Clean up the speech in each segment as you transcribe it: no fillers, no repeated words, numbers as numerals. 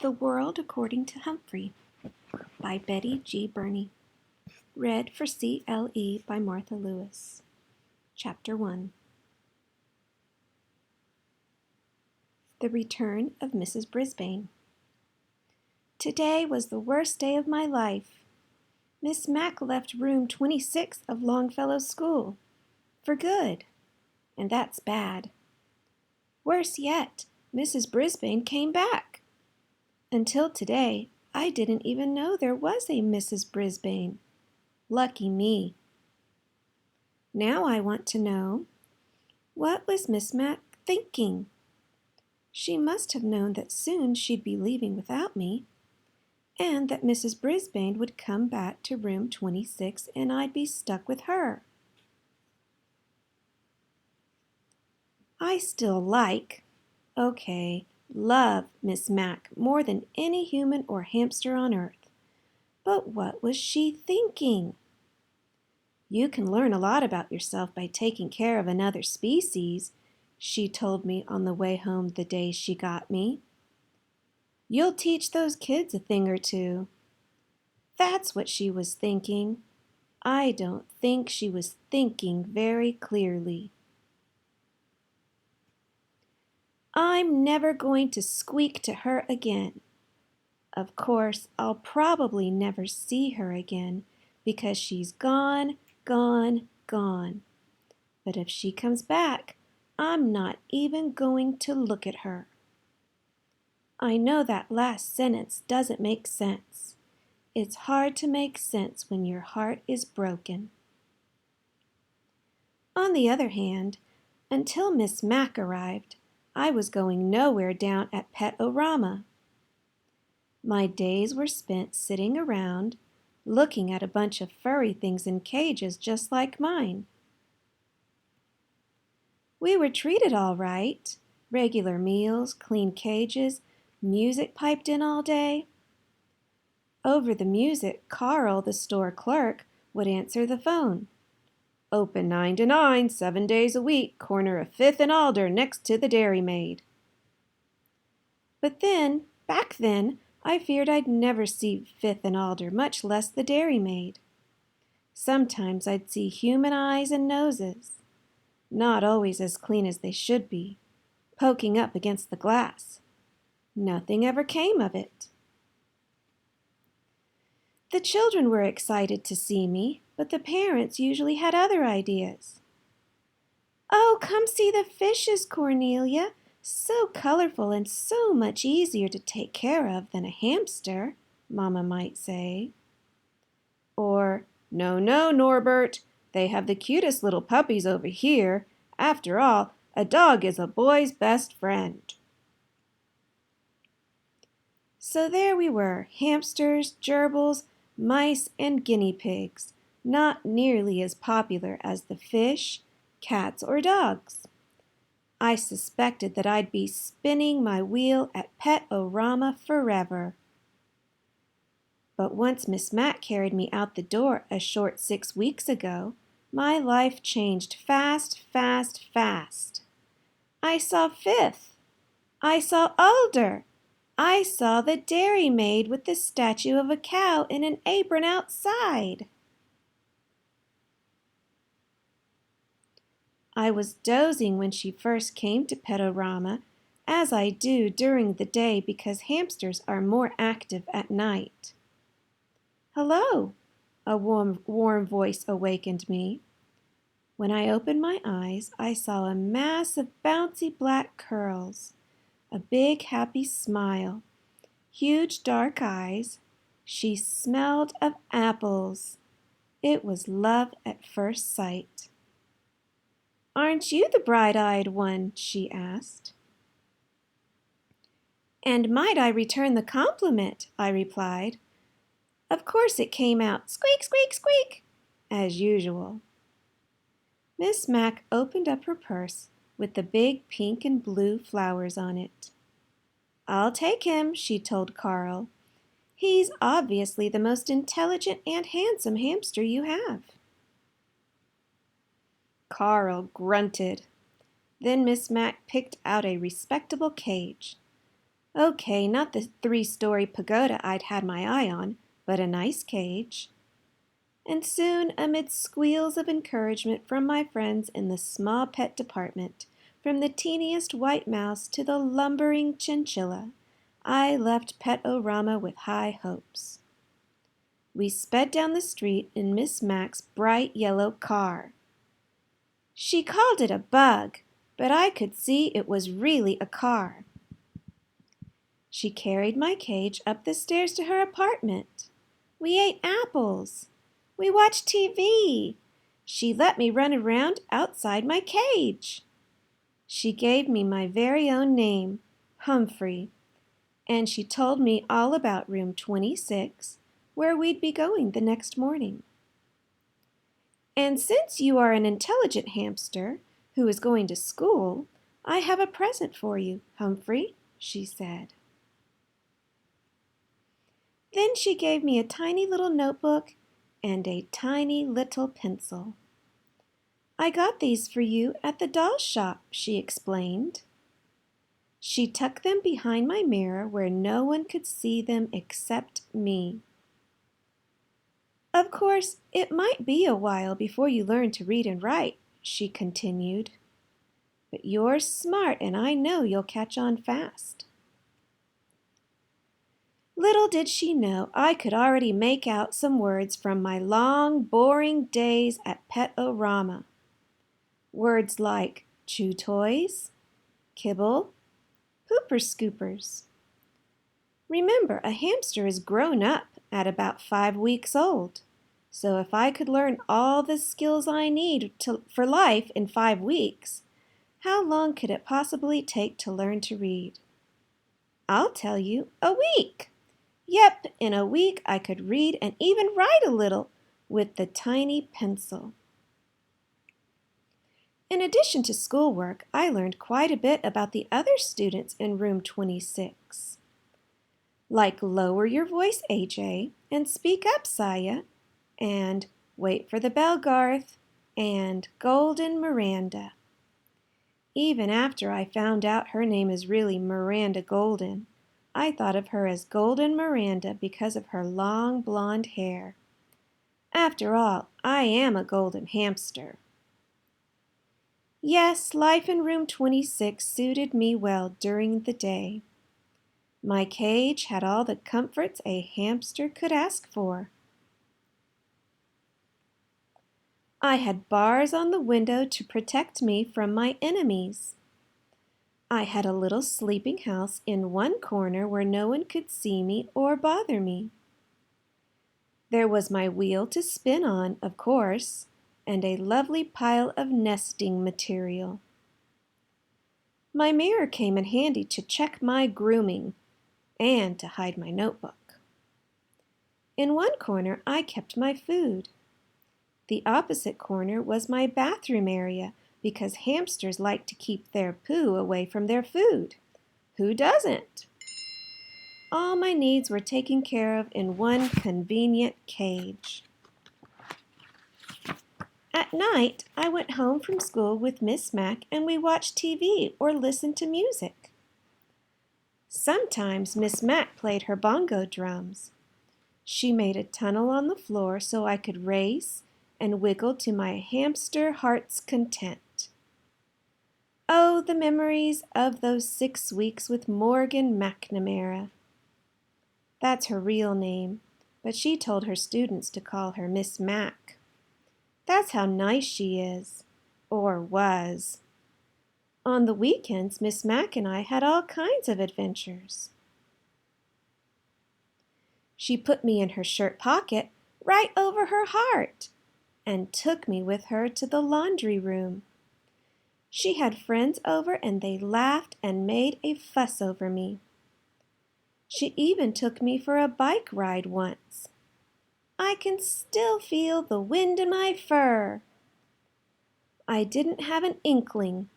The World According to Humphrey by Betty G. Burney. Read for CLE by Martha Lewis. Chapter 1. The Return of Mrs. Brisbane. Today was the worst day of my life. Miss Mack left room 26 of Longfellow's school. For good. And that's bad. Worse yet, Mrs. Brisbane came back. Until today, I didn't even know there was a Mrs. Brisbane. Lucky me. Now I want to know, what was Miss Mack thinking? She must have known that soon she'd be leaving without me, and that Mrs. Brisbane would come back to room 26 and I'd be stuck with her. I still love Miss Mack more than any human or hamster on earth. But what was she thinking? You can learn a lot about yourself by taking care of another species, she told me on the way home the day she got me. You'll teach those kids a thing or two. That's what she was thinking. I don't think she was thinking very clearly. I'm never going to squeak to her again. Of course, I'll probably never see her again because she's gone. But if she comes back, I'm not even going to look at her. I know that last sentence doesn't make sense. It's hard to make sense when your heart is broken. On the other hand, until Miss Mack arrived, I was going nowhere down at Pet-O-Rama. My days were spent sitting around, looking at a bunch of furry things in cages just like mine. We were treated all right. Regular meals, clean cages, music piped in all day. Over the music, Carl, the store clerk, would answer the phone. Open 9 to 9, 7 days a week, corner of 5th and Alder, next to the Dairy Maid. But then, back then, I feared I'd never see 5th and Alder, much less the Dairy Maid. Sometimes I'd see human eyes and noses, not always as clean as they should be, poking up against the glass. Nothing ever came of it. The children were excited to see me, but the parents usually had other ideas. "Oh, come see the fishes, Cornelia. So colorful and so much easier to take care of than a hamster," Mama might say. Or, "No, Norbert. They have the cutest little puppies over here. After all, a dog is a boy's best friend." So there we were, hamsters, gerbils, mice, and guinea pigs, not nearly as popular as the fish, cats, or dogs. I suspected that I'd be spinning my wheel at Pet-O-Rama forever. But once Miss Mack carried me out the door a short 6 weeks ago, my life changed fast. I saw 5th. I saw Alder. I saw the Dairy Maid with the statue of a cow in an apron outside. I was dozing when she first came to Pet-O-Rama, as I do during the day because hamsters are more active at night. "Hello," a warm voice awakened me. When I opened my eyes, I saw a mass of bouncy black curls, a big happy smile, huge dark eyes. She smelled of apples. It was love at first sight. "Aren't you the bright-eyed one?" she asked. "And might I return the compliment?" I replied. Of course it came out squeak, squeak, squeak, as usual. Miss Mack opened up her purse with the big pink and blue flowers on it. "I'll take him," she told Carl. "He's obviously the most intelligent and handsome hamster you have." Carl grunted. Then Miss Mack picked out a respectable cage. Okay, not the 3-story pagoda I'd had my eye on, but a nice cage. And soon, amid squeals of encouragement from my friends in the small pet department, from the teeniest white mouse to the lumbering chinchilla, I left Pet-O-Rama with high hopes. We sped down the street in Miss Mack's bright yellow car. She called it a bug, but I could see it was really a car. She carried my cage up the stairs to her apartment. We ate apples. We watched TV. She let me run around outside my cage. She gave me my very own name, Humphrey, and she told me all about room 26, where we'd be going the next morning. And since you are an intelligent hamster who is going to school, I have a present for you, Humphrey, she said. Then she gave me a tiny little notebook and a tiny little pencil. I got these for you at the doll shop, she explained. She tucked them behind my mirror where no one could see them except me. Of course, it might be a while before you learn to read and write, she continued. But you're smart and I know you'll catch on fast. Little did she know I could already make out some words from my long, boring days at Pet-O-Rama. Words like chew toys, kibble, pooper scoopers. Remember, a hamster is grown up at about 5 weeks old. So if I could learn all the skills I need for life in 5 weeks, how long could it possibly take to learn to read? I'll tell you, a week! Yep, in a week I could read and even write a little with the tiny pencil. In addition to schoolwork, I learned quite a bit about the other students in room 26. Like lower your voice, AJ, and speak up, Saya, and wait for the bell, Garth, and Golden Miranda. Even after I found out her name is really Miranda Golden, I thought of her as Golden Miranda because of her long blonde hair. After all, I am a golden hamster. Yes, life in room 26 suited me well during the day. My cage had all the comforts a hamster could ask for. I had bars on the window to protect me from my enemies. I had a little sleeping house in one corner where no one could see me or bother me. There was my wheel to spin on, of course, and a lovely pile of nesting material. My mirror came in handy to check my grooming and to hide my notebook. In one corner, I kept my food. The opposite corner was my bathroom area because hamsters like to keep their poo away from their food. Who doesn't? All my needs were taken care of in one convenient cage. At night, I went home from school with Miss Mack and we watched TV or listened to music. Sometimes Miss Mack played her bongo drums. She made a tunnel on the floor so I could race and wiggle to my hamster heart's content. Oh, the memories of those 6 weeks with Morgan McNamara. That's her real name, but she told her students to call her Miss Mack. That's how nice she is, or was. On the weekends, Miss Mack and I had all kinds of adventures. She put me in her shirt pocket right over her heart and took me with her to the laundry room. She had friends over and they laughed and made a fuss over me. She even took me for a bike ride once. I can still feel the wind in my fur. I didn't have an inkling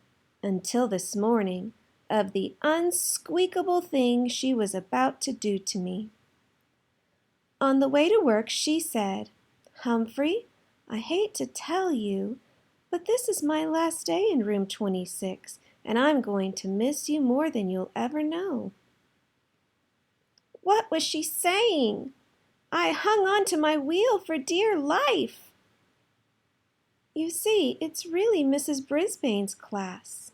until this morning of the unsqueakable thing she was about to do to me. On the way to work, she said, "Humphrey, I hate to tell you, but this is my last day in room 26, and I'm going to miss you more than you'll ever know." What was she saying? I hung on to my wheel for dear life. You see, it's really Mrs. Brisbane's class.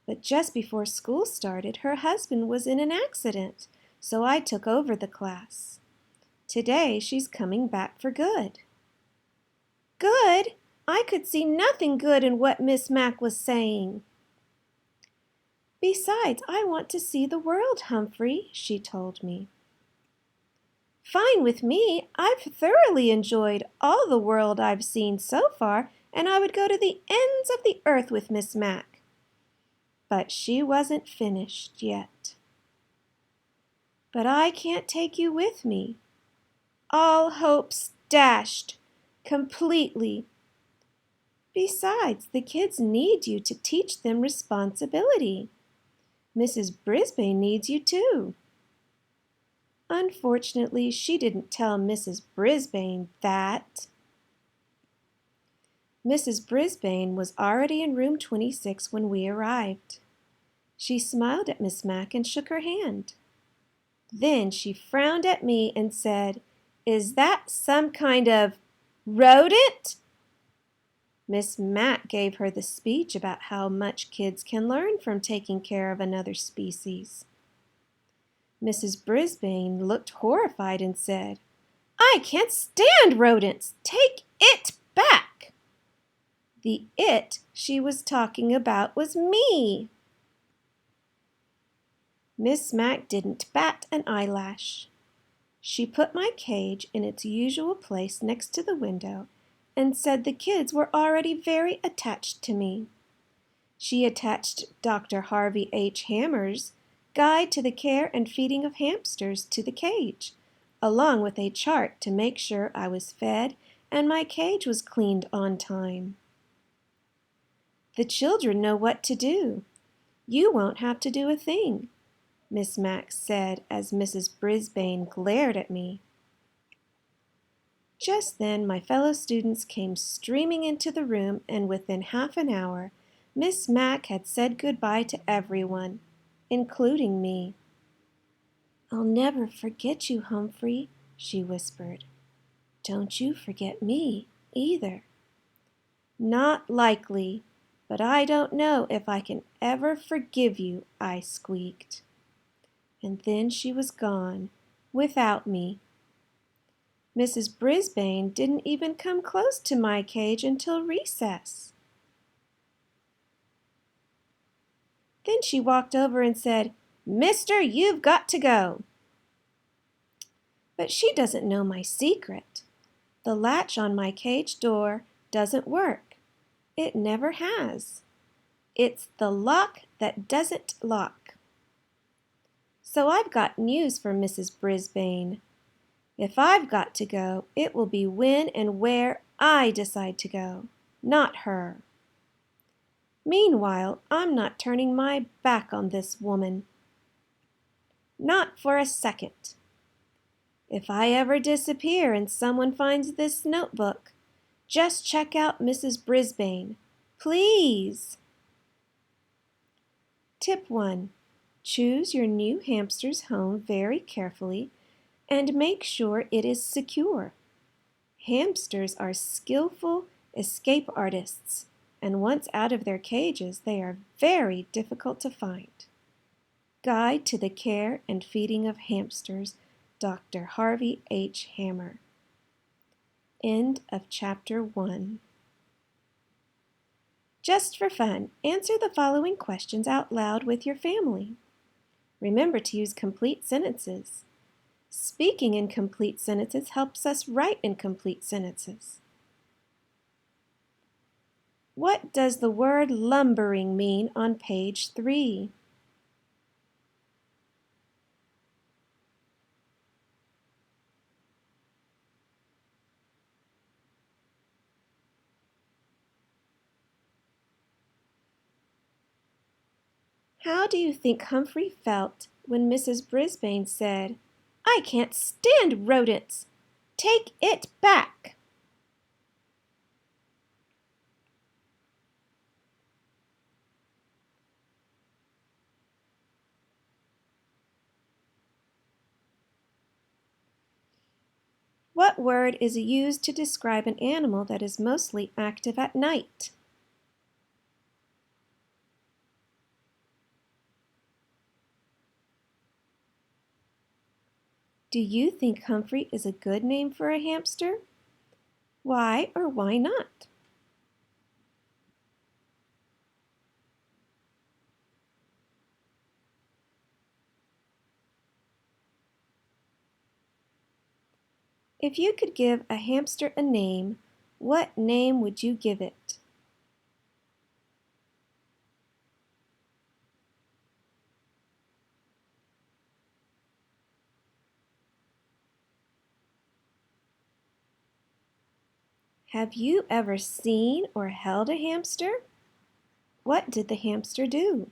But just before school started, her husband was in an accident, so I took over the class. Today, she's coming back for good. Good? I could see nothing good in what Miss Mack was saying. Besides, I want to see the world, Humphrey, she told me. Fine with me. I've thoroughly enjoyed all the world I've seen so far, and I would go to the ends of the earth with Miss Mack. But she wasn't finished yet. But I can't take you with me. All hope's dashed, completely. Besides, the kids need you to teach them responsibility. Mrs. Brisbane needs you too. Unfortunately, she didn't tell Mrs. Brisbane that. Mrs. Brisbane was already in room 26 when we arrived. She smiled at Miss Mack and shook her hand. Then she frowned at me and said, "Is that some kind of rodent?" Miss Mack gave her the speech about how much kids can learn from taking care of another species. Mrs. Brisbane looked horrified and said, "I can't stand rodents. Take it back." The it she was talking about was me. Miss Mack didn't bat an eyelash. She put my cage in its usual place next to the window and said the kids were already very attached to me. She attached Dr. Harvey H. Hammer's Guide to the Care and Feeding of Hamsters to the cage, along with a chart to make sure I was fed and my cage was cleaned on time. The children know what to do. You won't have to do a thing, Miss Mack said as Mrs. Brisbane glared at me. Just then my fellow students came streaming into the room, and within half an hour Miss Mack had said goodbye to everyone, including me. "I'll never forget you, Humphrey," she whispered. "Don't you forget me either." "Not likely, but I don't know if I can ever forgive you," I squeaked. And then she was gone, without me. Mrs. Brisbane didn't even come close to my cage until recess. Then she walked over and said, "Mister, you've got to go." But she doesn't know my secret. The latch on my cage door doesn't work. It never has. It's the lock that doesn't lock. So I've got news for Mrs. Brisbane. If I've got to go, it will be when and where I decide to go, not her. Meanwhile, I'm not turning my back on this woman. Not for a second. If I ever disappear and someone finds this notebook, just check out Mrs. Brisbane. Please. Tip 1. Choose your new hamster's home very carefully and make sure it is secure. Hamsters are skillful escape artists, and once out of their cages, they are very difficult to find. Guide to the Care and Feeding of Hamsters, Dr. Harvey H. Hammer. End of Chapter 1. Just for fun, answer the following questions out loud with your family. Remember to use complete sentences. Speaking in complete sentences helps us write in complete sentences. What does the word lumbering mean on page 3? How do you think Humphrey felt when Mrs. Brisbane said, "I can't stand rodents. Take it back"? What word is used to describe an animal that is mostly active at night? Do you think Humphrey is a good name for a hamster? Why or why not? If you could give a hamster a name, what name would you give it? Have you ever seen or held a hamster? What did the hamster do?